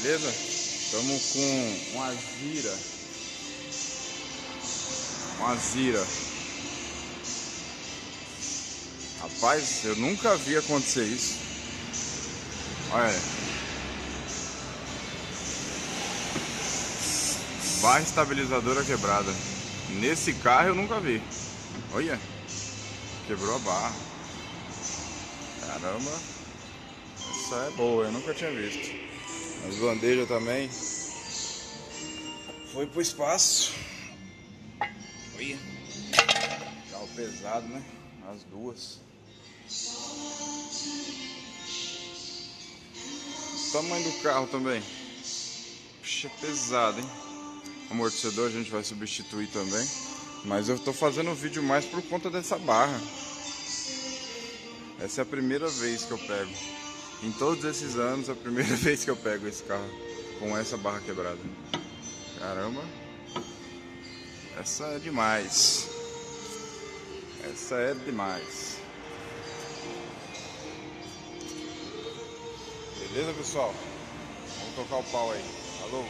Beleza? Estamos com uma Zira. Uma Zira. Rapaz, eu nunca vi acontecer isso. Olha. Barra estabilizadora quebrada. Nesse carro eu nunca vi. Olha. Quebrou a barra. Caramba. Essa é boa, eu nunca tinha visto. As bandejas também. Foi pro espaço. Olha. Carro pesado, né? As duas. O tamanho do carro também. Puxa, pesado, hein? Amortecedor a gente vai substituir também. Mas eu tô fazendo o vídeo mais por conta dessa barra. Essa é a primeira vez que eu pego. Em todos esses anos, é a primeira vez que eu pego esse carro com essa barra quebrada. Caramba. Essa é demais. Essa é demais. Beleza, pessoal? Vamos tocar o pau aí. Alô?